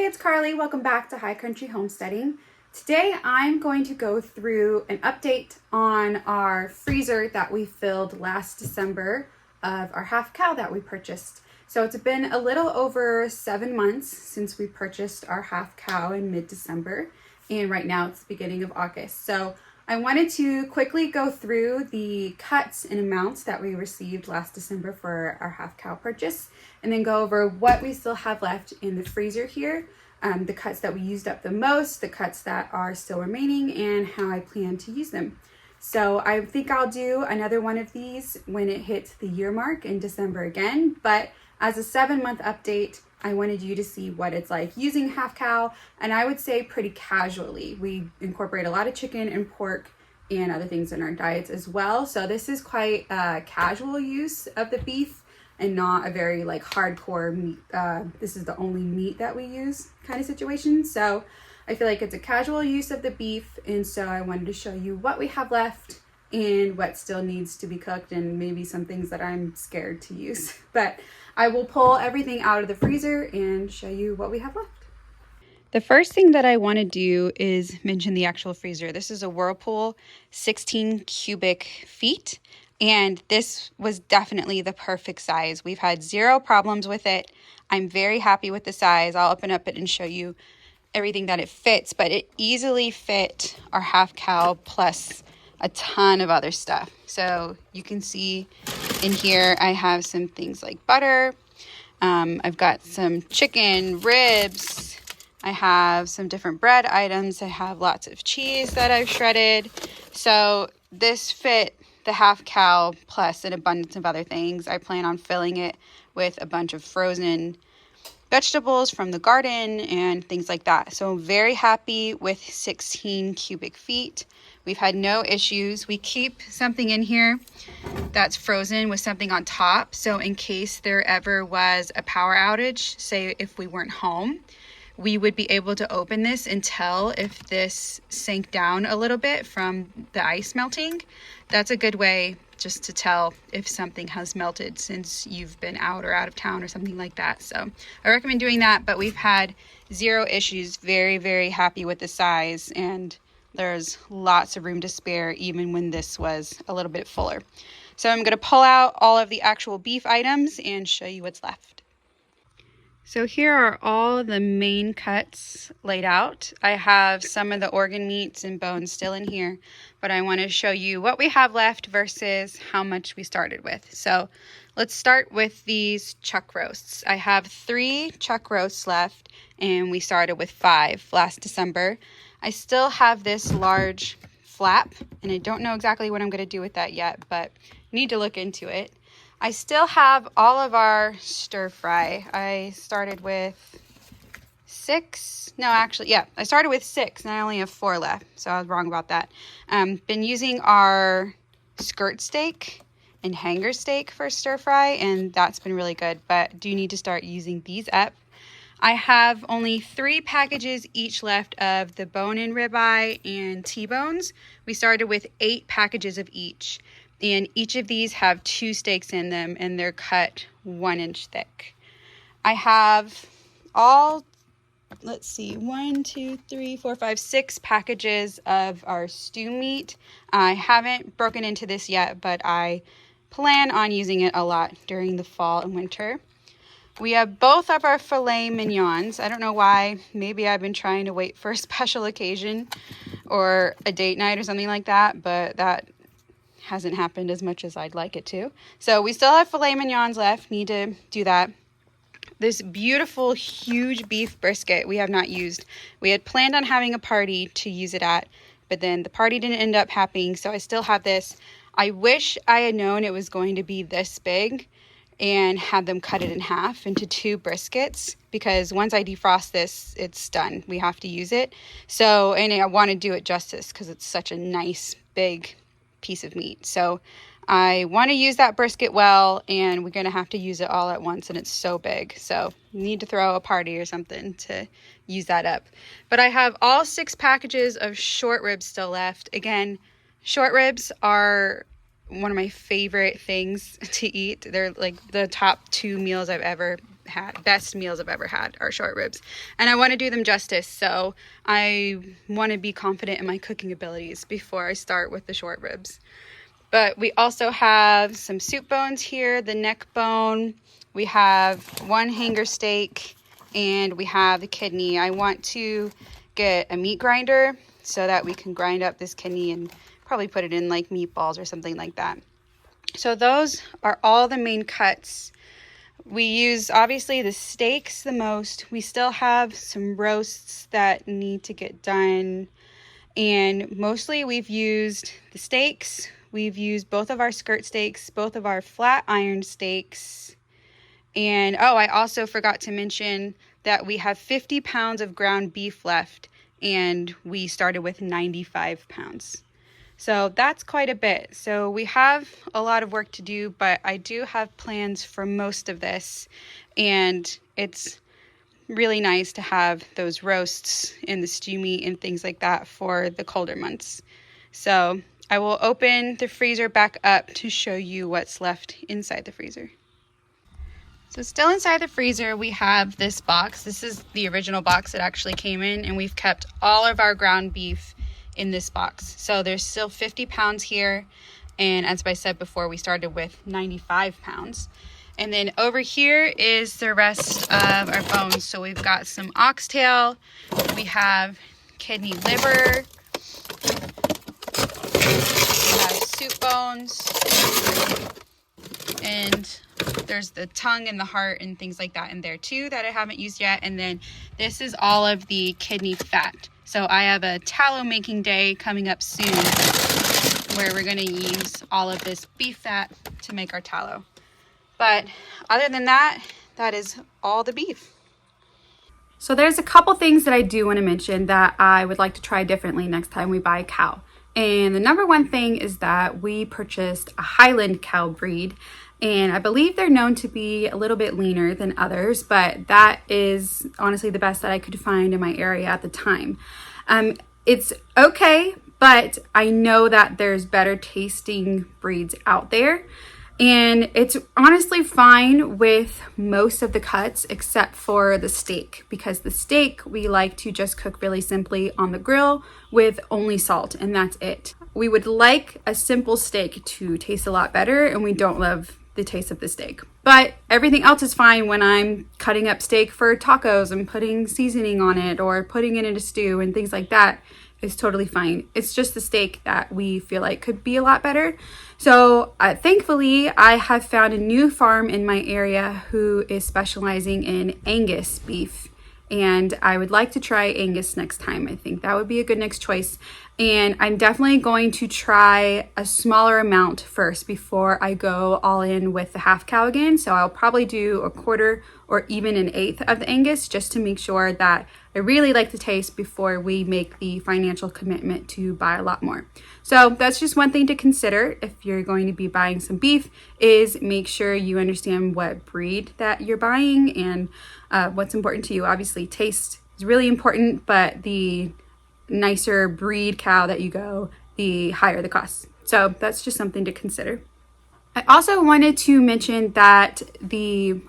Hey, it's Carly. Welcome back to High Country Homesteading. Today I'm going to go through an update on our freezer that we filled last December of our half cow that we purchased. So it's been a little over 7 months since we purchased our half cow in mid-December, and right now it's the beginning of August. So I wanted to quickly go through the cuts and amounts that we received last December for our half cow purchase, and then go over what we still have left in the freezer here, the cuts that we used up the most, the cuts that are still remaining, and how I plan to use them. So I think I'll do another one of these when it hits the year mark in December again, but as a 7-month update, I wanted you to see what it's like using half cow, and I would say pretty casually. We incorporate a lot of chicken and pork and other things in our diets as well. So this is quite a casual use of the beef and not a very like hardcore meat. This is the only meat that we use kind of situation. So I feel like it's a casual use of the beef, and so I wanted to show you what we have left and what still needs to be cooked, and maybe some things that I'm scared to use. But I will pull everything out of the freezer and show you what we have left. The first thing that I want to do is mention the actual freezer. This is a Whirlpool 16 cubic feet, and this was definitely the perfect size. We've had zero problems with it. I'm very happy with the size. I'll open up it and show you everything that it fits, but it easily fit our half cow plus a ton of other stuff. So you can see in here I have some things like butter. I've got some chicken, ribs. I have some different bread items. I have lots of cheese that I've shredded. So this fit the half cow plus an abundance of other things. I plan on filling it with a bunch of frozen vegetables from the garden and things like that. So I'm very happy with 16 cubic feet. We've had no issues. We keep something in here that's frozen with something on top. So in case there ever was a power outage, say if we weren't home, we would be able to open this and tell if this sank down a little bit from the ice melting. That's a good way just to tell if something has melted since you've been out or out of town or something like that. So I recommend doing that, but we've had zero issues. Very, very happy with the size, and there's lots of room to spare even when this was a little bit fuller. So I'm going to pull out all of the actual beef items and show you what's left. So here are all the main cuts laid out. I have some of the organ meats and bones still in here, but I want to show you what we have left versus how much we started with. So let's start with these chuck roasts. I have 3 chuck roasts left, and we started with 5 last December. I still have this large flap, and I don't know exactly what I'm going to do with that yet, but need to look into it. I still have all of our stir fry. I started with 6. No, actually, yeah, I started with 6 and I only have 4 left. So I was wrong about that. Been using our skirt steak and hanger steak for stir fry, and that's been really good, but do need to start using these up. I have only 3 packages each left of the bone-in ribeye and T-bones. We started with 8 packages of each. And each of these have 2 steaks in them, and they're cut 1 inch thick. I have all, let's see, 1, 2, 3, 4, 5, 6 packages of our stew meat. I haven't broken into this yet, but I plan on using it a lot during the fall and winter. We have both of our filet mignons. I don't know why. Maybe I've been trying to wait for a special occasion or a date night or something like that, but that hasn't happened as much as I'd like it to. So we still have filet mignons left. Need to do that. This beautiful, huge beef brisket we have not used. We had planned on having a party to use it at, but then the party didn't end up happening, so I still have this. I wish I had known it was going to be this big and had them cut it in half into 2 briskets, because once I defrost this, it's done. We have to use it. So, and I want to do it justice because it's such a nice, big piece of meat. So I want to use that brisket well, and we're going to have to use it all at once, and it's so big. So need to throw a party or something to use that up. But I have all 6 packages of short ribs still left. Again, short ribs are one of my favorite things to eat. They're like the top 2 meals I've ever had, best meals I've ever had are short ribs. And I want to do them justice, so I want to be confident in my cooking abilities before I start with the short ribs. But we also have some soup bones here, the neck bone. We have 1 hanger steak, and we have the kidney. I want to get a meat grinder so that we can grind up this kidney and probably put it in like meatballs or something like that. So those are all the main cuts. We use obviously the steaks the most. We still have some roasts that need to get done, and mostly we've used the steaks. We've used both of our skirt steaks, both of our flat iron steaks, and oh, I also forgot to mention that we have 50 pounds of ground beef left, and we started with 95 pounds. So that's quite a bit. So we have a lot of work to do, but I do have plans for most of this, and it's really nice to have those roasts and the stew meat and things like that for the colder months. So I will open the freezer back up to show you what's left inside the freezer. So still inside the freezer, we have this box. This is the original box that actually came in, and we've kept all of our ground beef in this box. So there's still 50 pounds here, and as I said before, we started with 95 pounds. And then over here is the rest of our bones. So we've got some oxtail, we have kidney liver, we have soup bones, and there's the tongue and the heart and things like that in there too that I haven't used yet. And then this is all of the kidney fat. So I have a tallow making day coming up soon where we're going to use all of this beef fat to make our tallow. But other than that, that is all the beef. So there's a couple things that I do want to mention that I would like to try differently next time we buy a cow. And the number one thing is that we purchased a Highland cow breed, and I believe they're known to be a little bit leaner than others, but that is honestly the best that I could find in my area at the time. It's okay, but I know that there's better tasting breeds out there. And it's honestly fine with most of the cuts except for the steak, because the steak we like to just cook really simply on the grill with only salt, and that's it. We would like a simple steak to taste a lot better, and we don't love the taste of the steak. But everything else is fine when I'm cutting up steak for tacos and putting seasoning on it or putting it in a stew and things like that. Is totally fine. It's just the steak that we feel like could be a lot better. So thankfully, I have found a new farm in my area who is specializing in Angus beef, and I would like to try Angus next time. I think that would be a good next choice. And I'm definitely going to try a smaller amount first before I go all in with the half cow again. So I'll probably do a quarter or even an eighth of the Angus just to make sure that I really like the taste before we make the financial commitment to buy a lot more. So that's just one thing to consider if you're going to be buying some beef, is make sure you understand what breed that you're buying and what's important to you. Obviously, taste is really important, but the nicer breed cow that you go, the higher the cost. So that's just something to consider. I also wanted to mention that the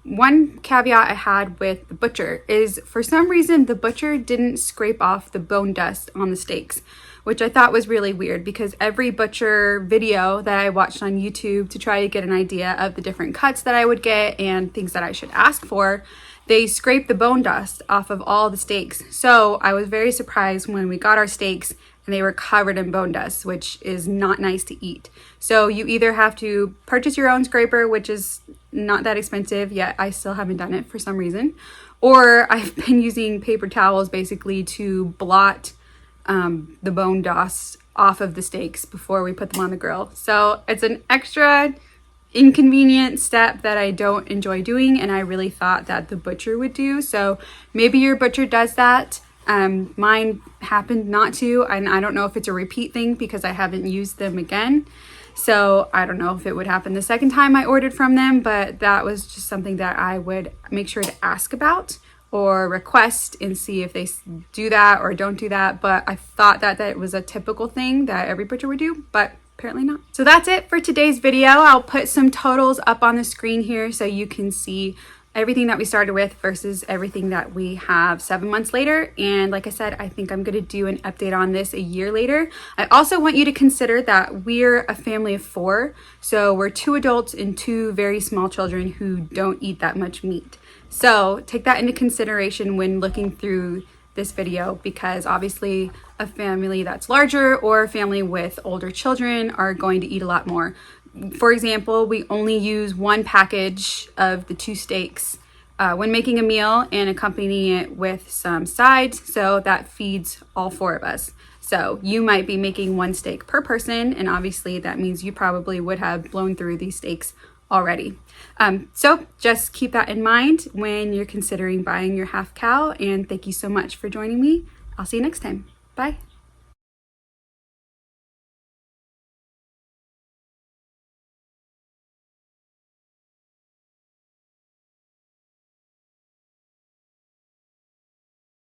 one caveat I had with the butcher is, for some reason, the butcher didn't scrape off the bone dust on the steaks, which I thought was really weird, because every butcher video that I watched on YouTube to try to get an idea of the different cuts that I would get and things that I should ask for, they scraped the bone dust off of all the steaks. So I was very surprised when we got our steaks and they were covered in bone dust, which is not nice to eat. So you either have to purchase your own scraper, which is not that expensive, yet I still haven't done it for some reason, or I've been using paper towels basically to blot the bone dust off of the steaks before we put them on the grill. So it's an extra inconvenient step that I don't enjoy doing, and I really thought that the butcher would do. So maybe your butcher does that. Mine happened not to, and I don't know if it's a repeat thing because I haven't used them again. So I don't know if it would happen the second time I ordered from them, but that was just something that I would make sure to ask about or request and see if they do that or don't do that. But I thought that it was a typical thing that every butcher would do, but apparently not. So that's it for today's video. I'll put some totals up on the screen here so you can see everything that we started with versus everything that we have 7 months later. And like I said, I think I'm going to do an update on this a year later. I also want you to consider that we're a family of 4. So we're 2 adults and 2 very small children who don't eat that much meat. So take that into consideration when looking through this video, because obviously a family that's larger or a family with older children are going to eat a lot more. For example, we only use 1 package of the 2 steaks when making a meal and accompanying it with some sides, so that feeds all 4 of us. So you might be making 1 steak per person, and obviously that means you probably would have blown through these steaks already. So just keep that in mind when you're considering buying your half cow, and thank you so much for joining me. I'll see you next time. Bye.